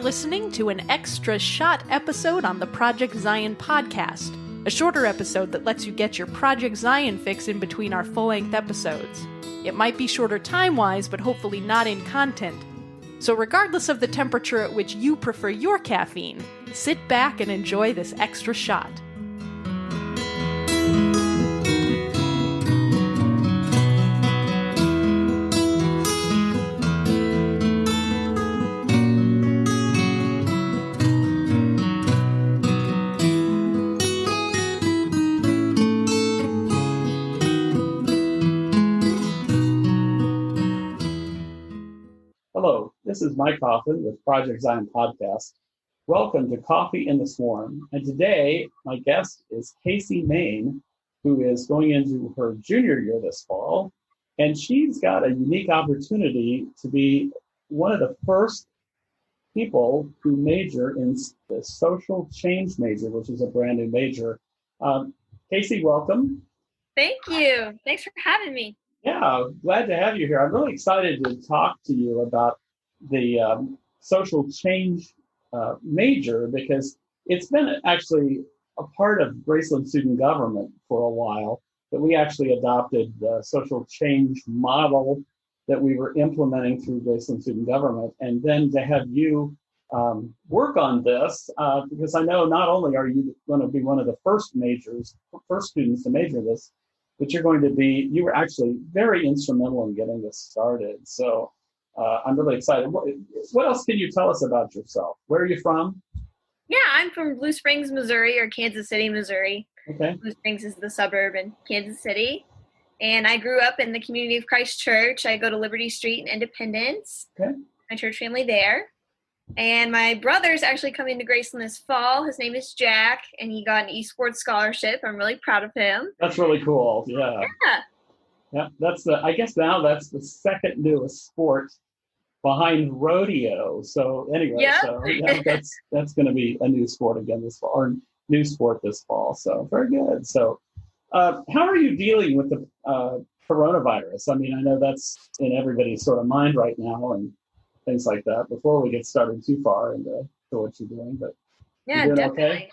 listening to an extra shot episode on the Project Zion podcast, a shorter episode that lets you get your Project Zion fix in between our full-length episodes. It might be shorter time-wise, but hopefully not in content. So regardless of the temperature at which you prefer your caffeine, sit back and enjoy this extra shot. Hello, this is Mike Hoffman with Project Zion Podcast. Welcome to Coffee in the Swarm. And today, my guest is Casey Main, who is going into her junior year this fall. And she's got a unique opportunity to be one of the first people who major in the social change major, which is a brand new major. Casey, welcome. Thank you. Thanks for having me. Yeah, glad to have you here. I'm really excited to talk to you about the social change major because it's been actually a part of Graceland student government for a while that we actually adopted the social change model that we were implementing through Graceland student government. And then to have you work on this, because I know not only are you going to be one of the first students to major in this, but you were actually very instrumental in getting this started. So I'm really excited. What else can you tell us about yourself? Where are you from? Yeah, I'm from Blue Springs, Missouri, or Kansas City, Missouri. Okay. Blue Springs is the suburb in Kansas City. And I grew up in the Community of Christ Church. I go to Liberty Street and Independence. Okay. My church family there. And my brother's actually coming to Graceland this fall. His name is Jack, and he got an esports scholarship. I'm really proud of him. That's really cool. Yeah. Yeah. I guess now that's the second newest sport behind rodeo. So anyway, that's going to be a new sport again this fall, or new sport this fall. So very good. So how are you dealing with the coronavirus? I mean, I know that's in everybody's sort of mind right now, and things like that, before we get started too far into what you're doing. But yeah, you doing definitely. Okay?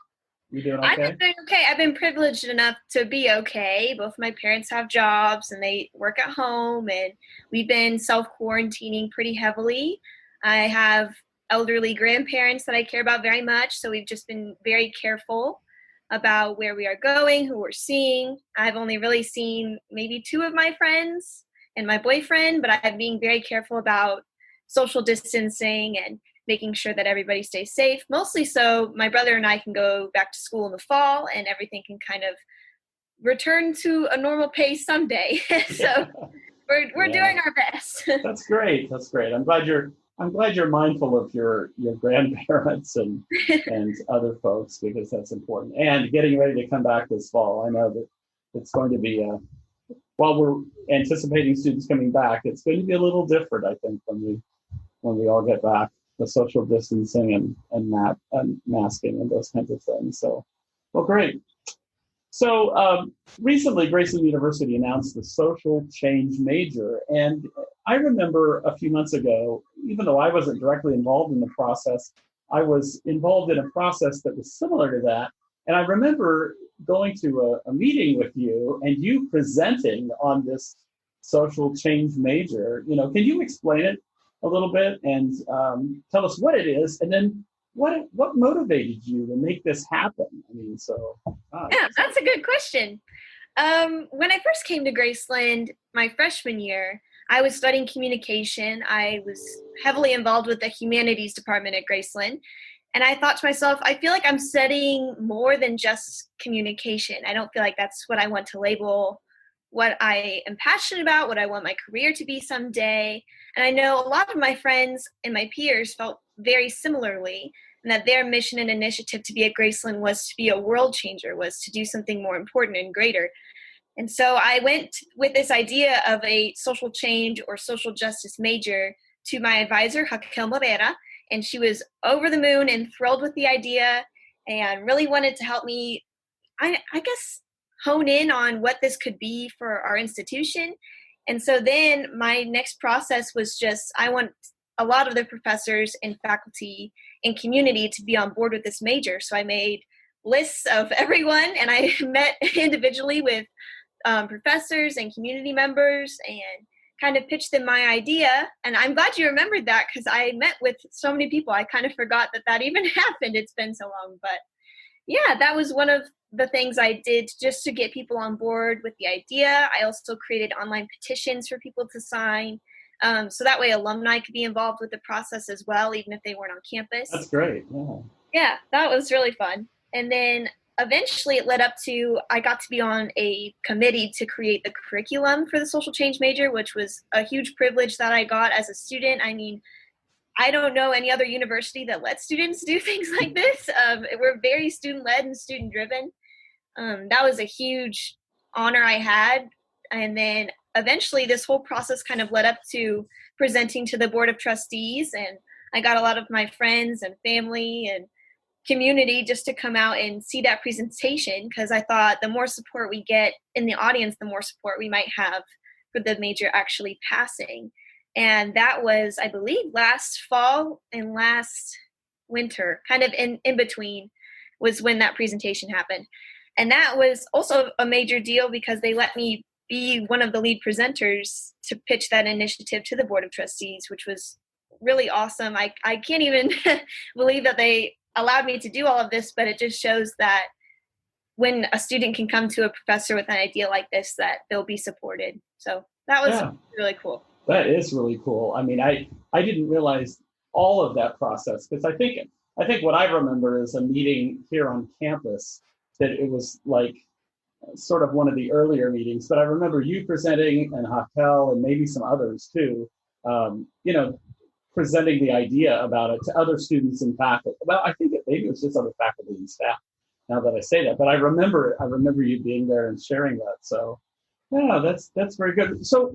You doing okay? I've been doing okay. I've been privileged enough to be okay. Both my parents have jobs and they work at home, and we've been self-quarantining pretty heavily. I have elderly grandparents that I care about very much, so we've just been very careful about where we are going, who we're seeing. I've only really seen maybe 2 of my friends and my boyfriend, but I'm being very careful about social distancing and making sure that everybody stays safe. Mostly so my brother and I can go back to school in the fall and everything can kind of return to a normal pace someday. So we're doing our best. That's great. That's great. I'm glad you're mindful of your grandparents and other folks, because that's important. And getting ready to come back this fall. I know that it's going to be while we're anticipating students coming back, it's going to be a little different, I think, when we all get back, the social distancing and masking and those kinds of things. So, well, great. So recently, Graceland University announced the social change major. And I remember a few months ago, even though I wasn't directly involved in the process, I was involved in a process that was similar to that. And I remember going to a meeting with you and you presenting on this social change major. Can you explain it a little bit and tell us what it is, and then what motivated you to make this happen? I mean, yeah, that's a good question. When I first came to Graceland my freshman year, I was studying communication. I was heavily involved with the humanities department at Graceland, and I thought to myself, I feel like I'm studying more than just communication. I don't feel like that's what I want to label what I am passionate about, what I want my career to be someday. And I know a lot of my friends and my peers felt very similarly, and that their mission and initiative to be at Graceland was to be a world changer, was to do something more important and greater. And so I went with this idea of a social change or social justice major to my advisor, Raquel Morera, and she was over the moon and thrilled with the idea and really wanted to help me, I guess, hone in on what this could be for our institution. And so then my next process was just, I want a lot of the professors and faculty and community to be on board with this major. So I made lists of everyone, and I met individually with professors and community members and kind of pitched them my idea. And I'm glad you remembered that, because I met with so many people. I kind of forgot that even happened. It's been so long. But yeah, that was one of the things I did just to get people on board with the idea. I also created online petitions for people to sign. So that way alumni could be involved with the process as well, even if they weren't on campus. That's great. Yeah. Yeah, that was really fun. And then eventually it led up to, I got to be on a committee to create the curriculum for the social change major, which was a huge privilege that I got as a student. I mean, I don't know any other university that lets students do things like this. We're very student-led and student-driven. That was a huge honor I had. And then eventually this whole process kind of led up to presenting to the Board of Trustees. And I got a lot of my friends and family and community just to come out and see that presentation, because I thought the more support we get in the audience, the more support we might have for the major actually passing. And that was, I believe, last fall and last winter, kind of in between, was when that presentation happened. And that was also a major deal because they let me be one of the lead presenters to pitch that initiative to the Board of Trustees, which was really awesome. I can't even believe that they allowed me to do all of this, but it just shows that when a student can come to a professor with an idea like this, that they'll be supported. So that was really cool. That is really cool. I mean, I didn't realize all of that process, because I think what I remember is a meeting here on campus that it was like sort of one of the earlier meetings, but I remember you presenting and Hakel and maybe some others too, presenting the idea about it to other students and faculty. Well, I think maybe it was just other faculty and staff, now that I say that, but I remember you being there and sharing that. So yeah, that's very good. So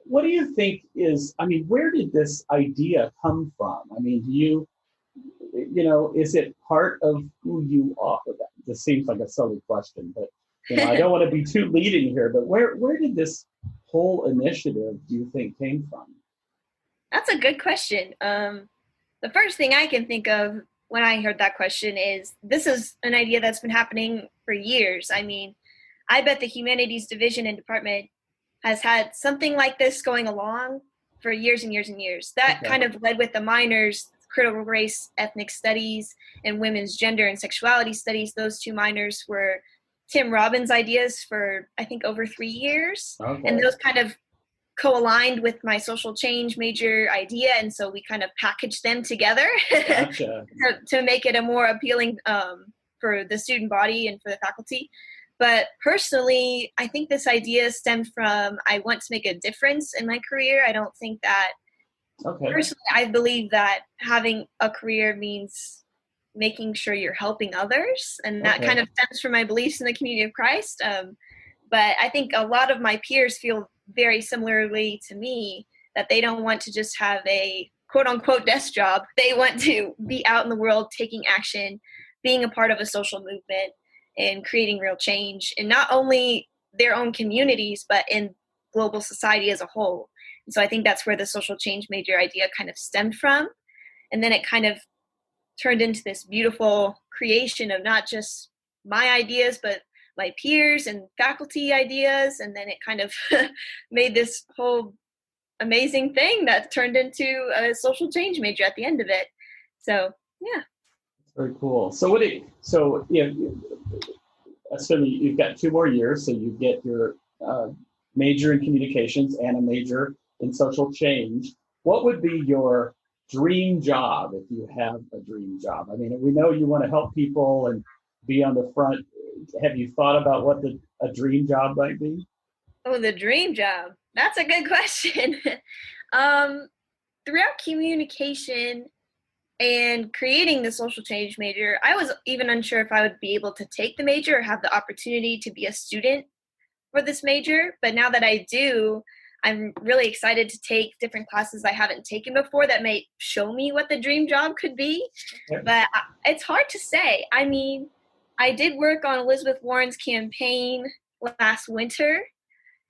what do you think where did this idea come from? I mean, is it part of who you are? This seems like a silly question, but I don't want to be too leading here, but where did this whole initiative, do you think, came from? That's a good question. The first thing I can think of when I heard that question is, this is an idea that's been happening for years. I mean, I bet the humanities division and department has had something like this going along for years and years and years. That kind of led with the minors, critical race, ethnic studies, and women's gender and sexuality studies. Those two minors were Tim Robbins' ideas for, I think, over 3 years. Okay. And those kind of co-aligned with my social change major idea, and so we kind of packaged them together to make it a more appealing for the student body and for the faculty. But personally, I think this idea stemmed from, I want to make a difference in my career. I don't think that, personally, I believe that having a career means making sure you're helping others, and that kind of stems from my beliefs in the community of Christ. But I think a lot of my peers feel very similarly to me, that they don't want to just have a quote-unquote desk job. They want to be out in the world taking action, being a part of a social movement, and creating real change in not only their own communities, but in global society as a whole. And so I think that's where the social change major idea kind of stemmed from. And then it kind of turned into this beautiful creation of not just my ideas, but my peers and faculty ideas. And then it kind of made this whole amazing thing that turned into a social change major at the end of it. So, yeah. Very cool. So assuming you've got 2 more years, so you get your major in communications and a major in social change. What would be your dream job if you have a dream job? I mean, we know you want to help people and be on the front. Have you thought about what a dream job might be? Oh, the dream job. That's a good question. Throughout communication and creating the social change major, I was even unsure if I would be able to take the major or have the opportunity to be a student for this major. But now that I do, I'm really excited to take different classes I haven't taken before that may show me what the dream job could be. Okay. But it's hard to say. I mean, I did work on Elizabeth Warren's campaign last winter,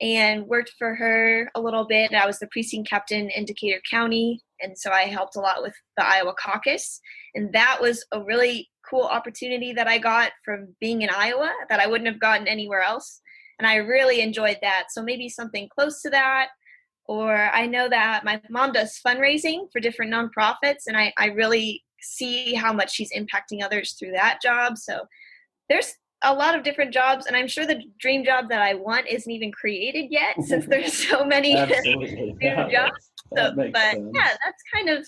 and worked for her a little bit. I was the precinct captain in Decatur County, and so I helped a lot with the Iowa caucus. And that was a really cool opportunity that I got from being in Iowa that I wouldn't have gotten anywhere else. And I really enjoyed that. So maybe something close to that. Or I know that my mom does fundraising for different nonprofits, and I really see how much she's impacting others through that job. So there's a lot of different jobs, and I'm sure the dream job that I want isn't even created yet since there's so many Absolutely. new jobs. That makes but sense. yeah, that's kind of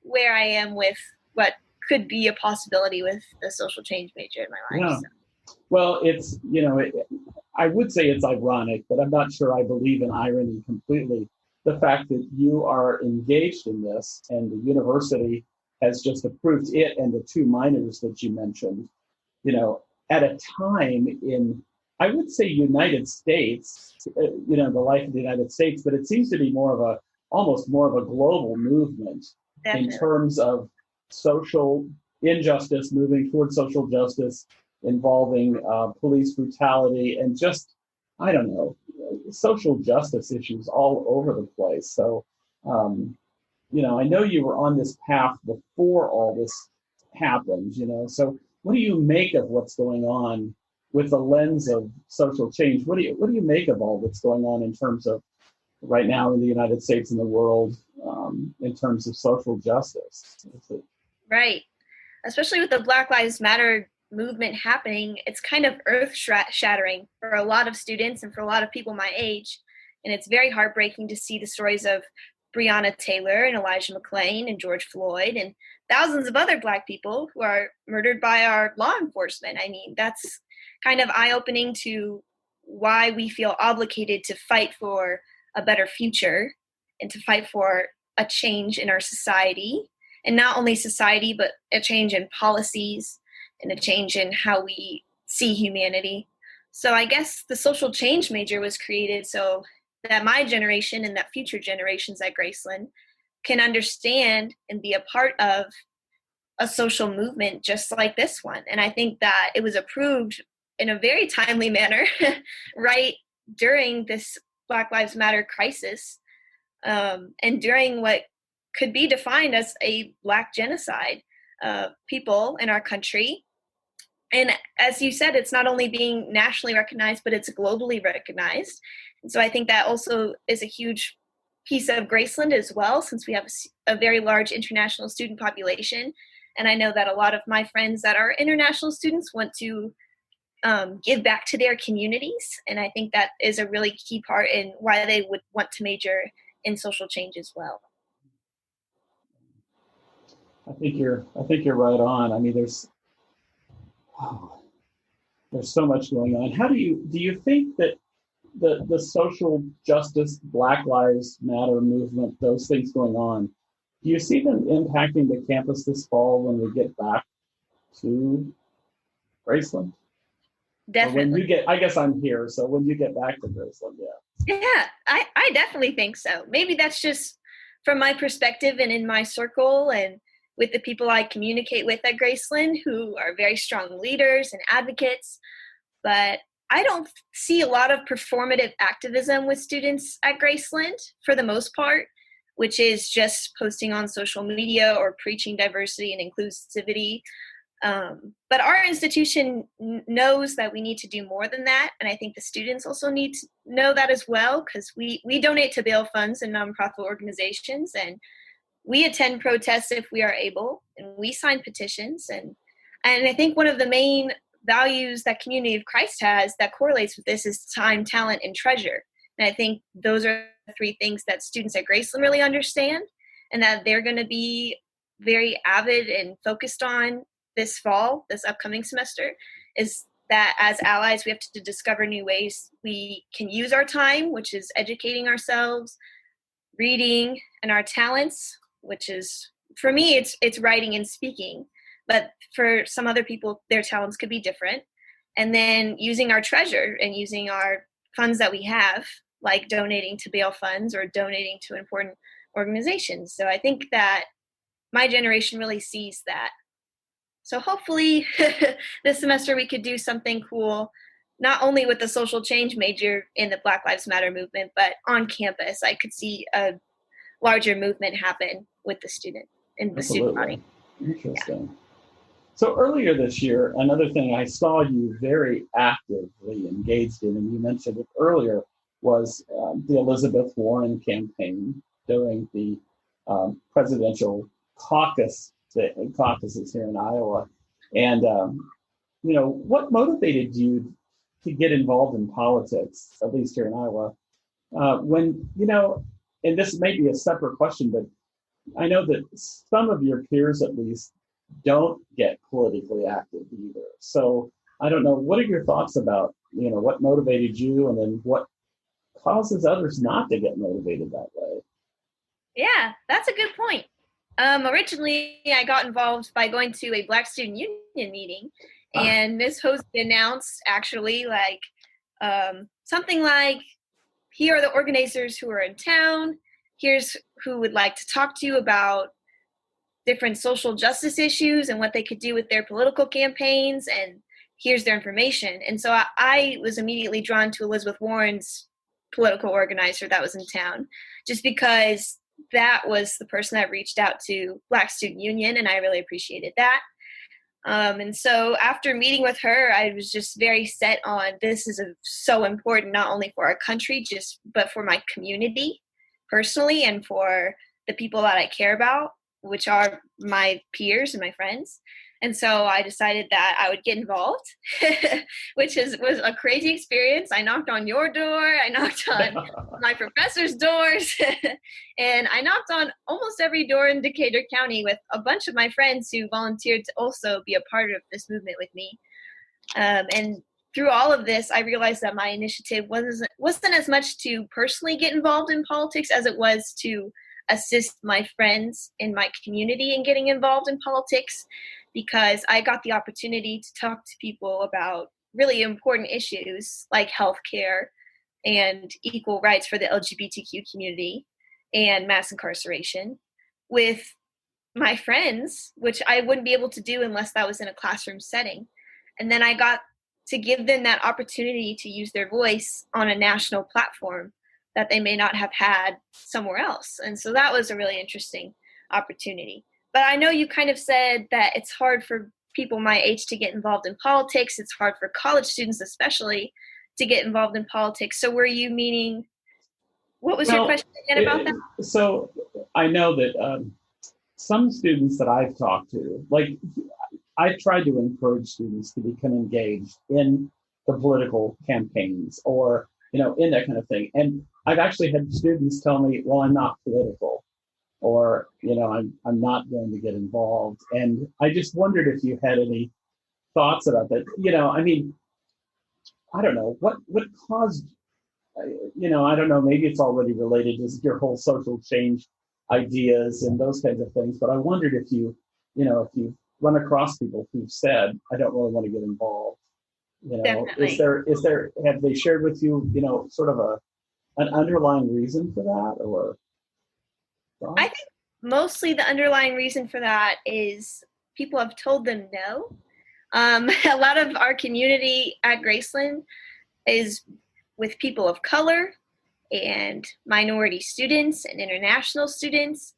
where I am with what could be a possibility with the social change major in my life. Yeah. So. Well, it's, I would say it's ironic, but I'm not sure I believe in irony completely. The fact that you are engaged in this and the university has just approved it and the two minors that you mentioned, at a time in, I would say, United States, the life of the United States, but it seems to be almost more of a global movement. Definitely. In terms of social injustice, moving towards social justice, involving police brutality, and just, I don't know, social justice issues all over the place. So, I know you were on this path before all this happened, so what do you make of what's going on with the lens of social change? What do you make of all that's going on in terms of right now in the United States and the world, in terms of social justice? Right. Especially with the Black Lives Matter movement happening, it's kind of earth-shattering for a lot of students and for a lot of people my age. And it's very heartbreaking to see the stories of Breonna Taylor and Elijah McClain and George Floyd and thousands of other Black people who are murdered by our law enforcement. I mean, that's kind of eye-opening to why we feel obligated to fight for a better future and to fight for a change in our society. And not only society, but a change in policies and a change in how we see humanity. So I guess the social change major was created so that my generation and that future generations at Graceland can understand and be a part of a social movement just like this one. And I think that it was approved in a very timely manner right during this Black Lives Matter crisis, and during what could be defined as a Black genocide of people in our country. And as you said, it's not only being nationally recognized, but it's globally recognized. And so I think that also is a huge piece of Graceland as well, since we have a very large international student population. And I know that a lot of my friends that are international students want to give back to their communities. And I think that is a really key part in why they would want to major in social change as well. I think you're right on. I mean, there's so much going on. How do you think that the social justice, Black Lives Matter movement, those things going on, do you see them impacting the campus this fall when we get back to Graceland? Definitely. I guess I'm here, so when you get back to Graceland, yeah. Yeah, I definitely think so. Maybe that's just from my perspective and in my circle and with the people I communicate with at Graceland, who are very strong leaders and advocates. But I don't see a lot of performative activism with students at Graceland for the most part, which is just posting on social media or preaching diversity and inclusivity. But our institution knows that we need to do more than that. And I think the students also need to know that as well, because we donate to bail funds and nonprofit organizations, and we attend protests if we are able, and we sign petitions. And I think one of the main values that Community of Christ has that correlates with this is time, talent, and treasure. And I think those are the three things that students at Graceland really understand, and that they're going to be very avid and focused on this fall, this upcoming semester, is that as allies, we have to discover new ways we can use our time, which is educating ourselves, reading, and our talents, which is, for me, it's writing and speaking. But for some other people, their talents could be different. And then using our treasure and using our funds that we have, like donating to bail funds or donating to important organizations. So I think that my generation really sees that. So hopefully this semester we could do something cool not only with the social change major in the Black Lives Matter movement, but on campus, I could see a larger movement happen with the student and the student body. Interesting. Yeah. So earlier this year, another thing I saw you very actively engaged in, and you mentioned it earlier, was the Elizabeth Warren campaign during the presidential caucuses here in Iowa. And, what motivated you to get involved in politics, at least here in Iowa, when, and this may be a separate question, but I know that some of your peers, at least, don't get politically active either. So I don't know, what are your thoughts about, what motivated you, and then what causes others not to get motivated that way? Yeah, that's a good point. Originally, I got involved by going to a Black Student Union meeting, and Ms. Host announced actually something like, here are the organizers who are in town, here's who would like to talk to you about different social justice issues and what they could do with their political campaigns, and here's their information. And so I was immediately drawn to Elizabeth Warren's political organizer that was in town, just because that was the person that reached out to Black Student Union, and I really appreciated that. And so after meeting with her, I was just very set on, this is so important, not only for our country, but for my community personally, and for the people that I care about, which are my peers and my friends. And so I decided that I would get involved, which was a crazy experience. I knocked on your door, I knocked on my professors' doors, and I knocked on almost every door in Decatur County with a bunch of my friends who volunteered to also be a part of this movement with me. And through all of this, I realized that my initiative wasn't as much to personally get involved in politics as it was to assist my friends in my community in getting involved in politics, because I got the opportunity to talk to people about really important issues like healthcare and equal rights for the LGBTQ community and mass incarceration with my friends, which I wouldn't be able to do unless that was in a classroom setting. And then I got to give them that opportunity to use their voice on a national platform that they may not have had somewhere else. And so that was a really interesting opportunity. But I know you kind of said that it's hard for people my age to get involved in politics. It's hard for college students especially to get involved in politics. So were you meaning, what was your question again about that? So I know that some students that I've talked to, I've tried to encourage students to become engaged in the political campaigns or, in that kind of thing. And I've actually had students tell me, well, I'm not political, or, I'm not going to get involved. And I just wondered if you had any thoughts about that. I don't know, what caused, I don't know, maybe it's already related to your whole social change ideas and those kinds of things. But I wondered if you run across people who've said, I don't really want to get involved. Definitely. Is there, have they shared with you, sort of an underlying reason for that, or? Thoughts? I think mostly the underlying reason for that is people have told them no. A lot of our community at Graceland is with people of color and minority students and international students,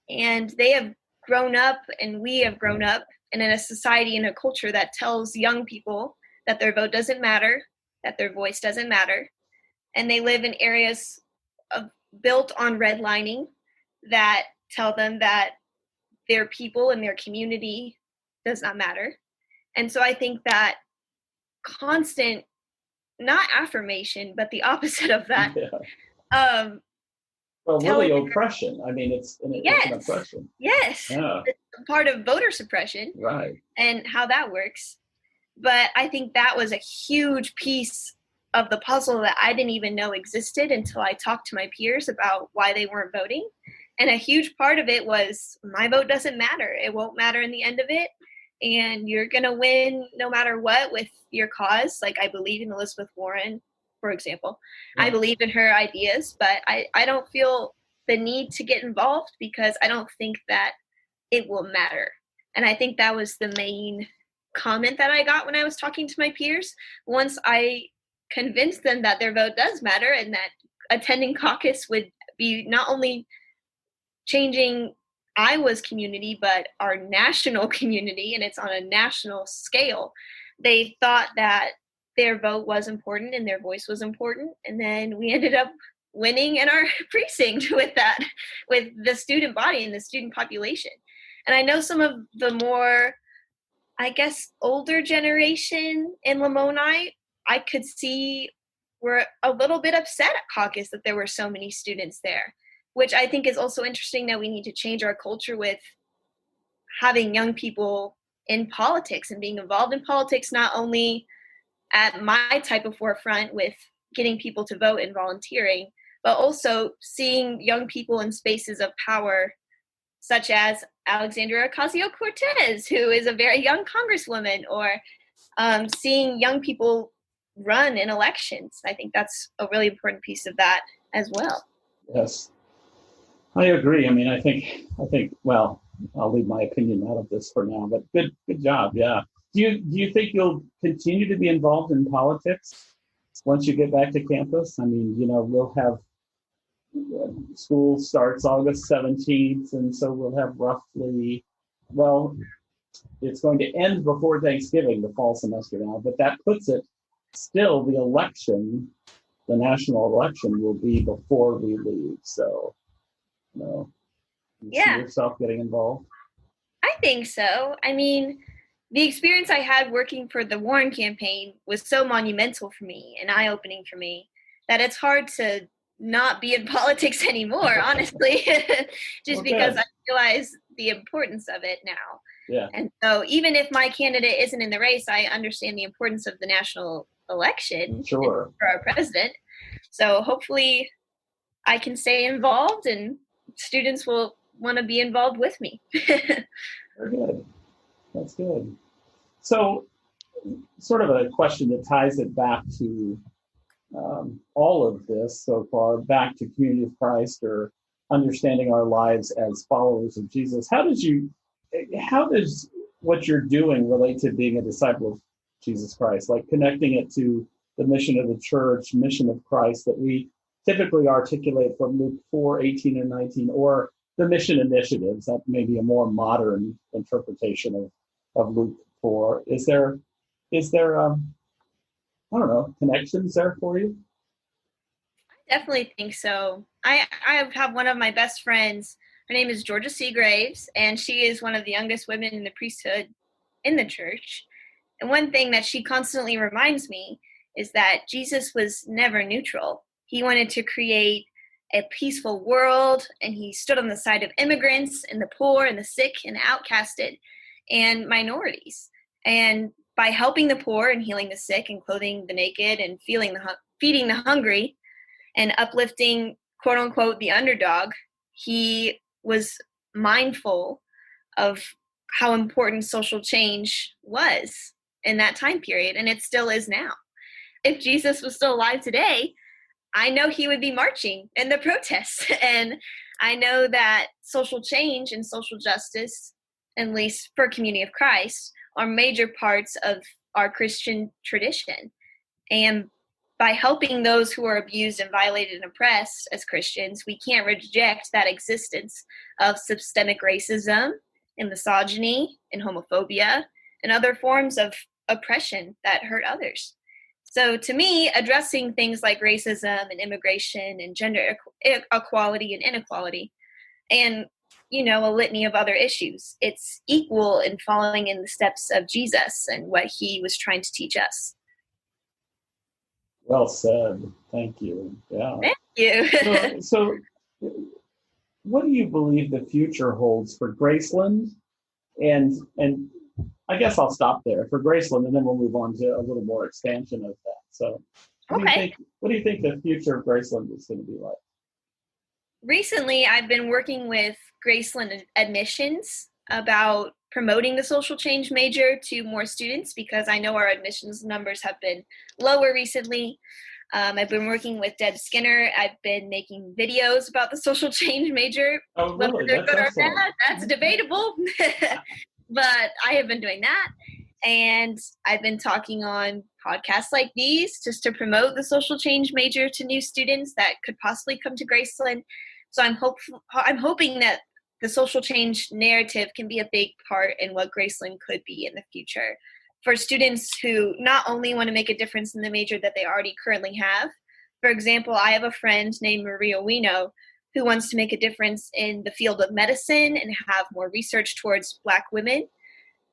and they have grown up, and we have grown up in a society and a culture that tells young people that their vote doesn't matter, that their voice doesn't matter, and they live in areas built on redlining that tell them that their people and their community does not matter. And so I think that constant, not affirmation, but the opposite of that. Yeah. Well, really oppression. I mean, it's an oppression. Yes. Yeah. It's part of voter suppression. Right. And how that works. But I think that was a huge piece of the puzzle that I didn't even know existed until I talked to my peers about why they weren't voting. And a huge part of it was, my vote doesn't matter. It won't matter in the end of it. And you're going to win no matter what with your cause. Like, I believe in Elizabeth Warren, for example. Yeah. I believe in her ideas, but I don't feel the need to get involved because I don't think that it will matter. And I think that was the main comment that I got when I was talking to my peers. Once I convince them that their vote does matter and that attending caucus would be not only changing Iowa's community, but our national community, and it's on a national scale. They thought that their vote was important and their voice was important, and then we ended up winning in our precinct with that, with the student body and the student population. And I know some of the more, I guess, older generation in Lamoni, I could see were a little bit upset at caucus that there were so many students there, which I think is also interesting that we need to change our culture with having young people in politics and being involved in politics, not only at my type of forefront with getting people to vote and volunteering, but also seeing young people in spaces of power, such as Alexandria Ocasio-Cortez, who is a very young congresswoman, or seeing young people run in elections. I think that's a really important piece of that as well. Yes, I agree. I mean, I think, well, I'll leave my opinion out of this for now, but good job. Yeah. Do you think you'll continue to be involved in politics once you get back to campus? I mean, we'll have school starts August 17th, and so we'll have roughly, well, it's going to end before Thanksgiving, the fall semester now, but that puts it still, the election, the national election will be before we leave. So, you see yourself getting involved? I think so. I mean, the experience I had working for the Warren campaign was so monumental for me and eye-opening for me that it's hard to not be in politics anymore, honestly, just because I realize the importance of it now. Yeah. And so even if my candidate isn't in the race, I understand the importance of the national election for our president. So hopefully I can stay involved and students will want to be involved with me. Very good. That's good. So sort of a question that ties it back to all of this so far, back to Community of Christ or understanding our lives as followers of Jesus. How does what you're doing relate to being a disciple of Jesus Christ, like connecting it to the mission of the church, mission of Christ that we typically articulate from Luke 4, 18 and 19, or the mission initiatives? That may be a more modern interpretation of Luke 4. Is there I don't know, connections there for you? I definitely think so. I have one of my best friends. Her name is Georgia Seagraves, and she is one of the youngest women in the priesthood in the church. And one thing that she constantly reminds me is that Jesus was never neutral. He wanted to create a peaceful world, and he stood on the side of immigrants and the poor and the sick and the outcasted and minorities. And by helping the poor and healing the sick and clothing the naked and feeding the hungry and uplifting, quote unquote, the underdog, he was mindful of how important social change was in that time period, and it still is now. If Jesus was still alive today, I know he would be marching in the protests. And I know that social change and social justice, at least for Community of Christ, are major parts of our Christian tradition. And by helping those who are abused and violated and oppressed as Christians, we can't reject that existence of systemic racism and misogyny and homophobia and other forms of oppression that hurt others. So to me, addressing things like racism and immigration and gender equality and inequality and, a litany of other issues, it's equal in following in the steps of Jesus and what he was trying to teach us. Well said. Thank you. Yeah. Thank you. So what do you believe the future holds for Graceland? And I guess I'll stop there for Graceland, and then we'll move on to a little more expansion of that. So what do you think the future of Graceland is going to be like? Recently, I've been working with Graceland admissions about promoting the social change major to more students because I know our admissions numbers have been lower recently. I've been working with Deb Skinner. I've been making videos about the social change major. Oh, really? Whether they're good or bad, that's debatable. But I have been doing that. And I've been talking on podcasts like these just to promote the social change major to new students that could possibly come to Graceland. So I'm hoping that the social change narrative can be a big part in what Graceland could be in the future for students who not only want to make a difference in the major that they already currently have. For example, I have a friend named Maria Wino who wants to make a difference in the field of medicine and have more research towards Black women.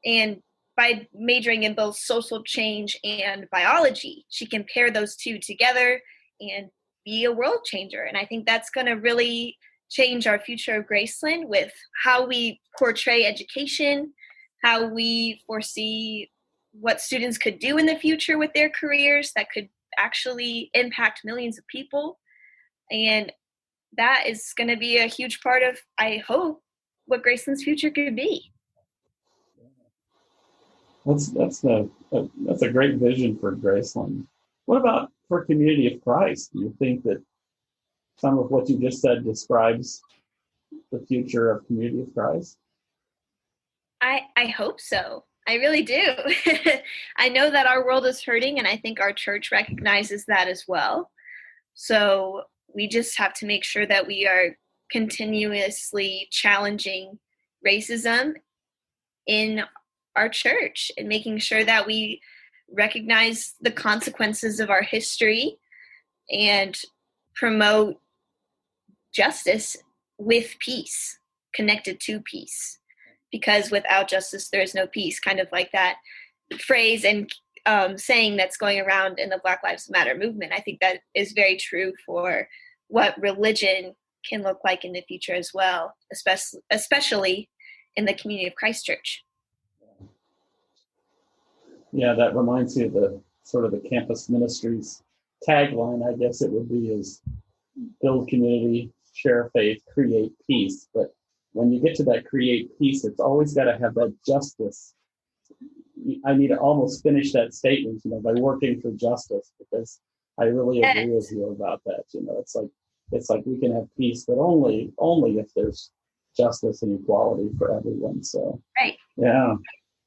And by majoring in both social change and biology, she can pair those two together and be a world changer. And I think that's going to really change our future of Graceland with how we portray education, how we foresee what students could do in the future with their careers that could actually impact millions of people. And that is going to be a huge part of, I hope, what Graceland's future could be. That's a great vision for Graceland. What about for Community of Christ? Do you think that some of what you just said describes the future of Community of Christ? I hope so. I really do. I know that our world is hurting, and I think our church recognizes that as well. So we just have to make sure that we are continuously challenging racism in our church and making sure that we recognize the consequences of our history and promote justice with peace, connected to peace. Because without justice, there is no peace, kind of like that phrase and saying that's going around in the Black Lives Matter movement. I think that is very true for what religion can look like in the future as well, especially in the Community of Christ Church. Yeah, that reminds me of the sort of the campus ministries tagline, I guess it would be, is build community, share faith, create peace. But when you get to that create peace, it's always got to have that justice. I need to almost finish that statement, by working for justice, because I really agree with you about that. It's like we can have peace, but only if there's justice and equality for everyone. So, right. Yeah.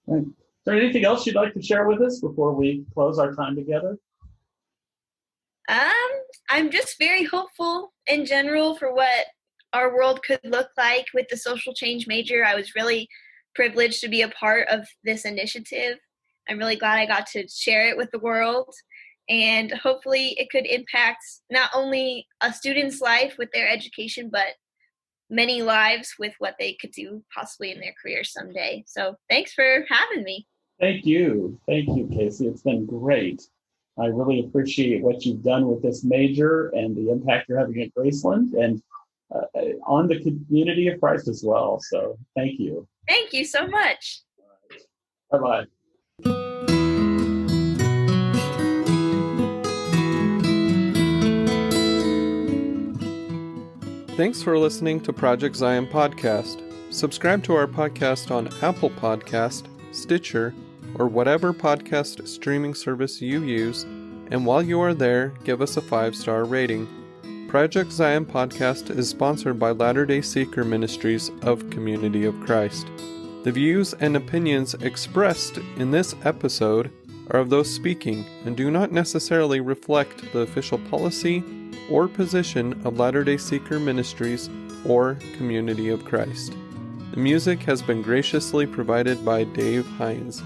Right. Is there anything else you'd like to share with us before we close our time together? I'm just very hopeful in general for what our world could look like with the social change major. I was really privileged to be a part of this initiative. I'm really glad I got to share it with the world, and hopefully it could impact not only a student's life with their education, but many lives with what they could do possibly in their career someday. So thanks for having me. Thank you, Casey. It's been great. I really appreciate what you've done with this major and the impact you're having at Graceland and on the Community of Christ as well. So thank you. Thank you so much. Bye-bye. Thanks for listening to Project Zion Podcast. Subscribe to our podcast on Apple Podcast, Stitcher, or whatever podcast streaming service you use, and while you are there, give us a 5-star rating. Project Zion Podcast is sponsored by Latter-day Seeker Ministries of Community of Christ. The views and opinions expressed in this episode are of those speaking and do not necessarily reflect the official policy or position of Latter-day Seeker Ministries or Community of Christ. The music has been graciously provided by Dave Hines.